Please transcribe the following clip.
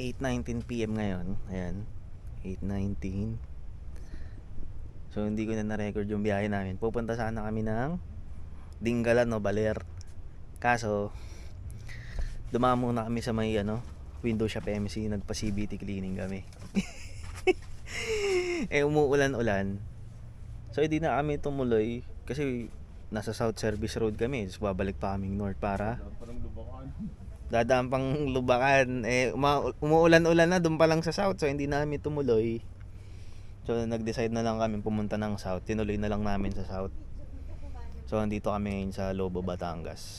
8:19 PM ngayon. Ayan, 8:19. So hindi ko na record yung biyahe namin. Pupunta sana kami ng Dingalan o Baler. Kaso dumamo na kami sa may window shop MC, nagpa CBT cleaning kami. Umuulan-ulan. So hindi na kami tumuloy kasi nasa South Service Road kami. Tapos babalik pa kaming North para dadaan pang Lubakan. Umuulan-ulan na doon pa lang sa South. So hindi na kami tumuloy. So nag-decide na lang kami pumunta ng South. Tinuloy na lang namin sa South. So andito kami ngayon sa Lobo, Batangas.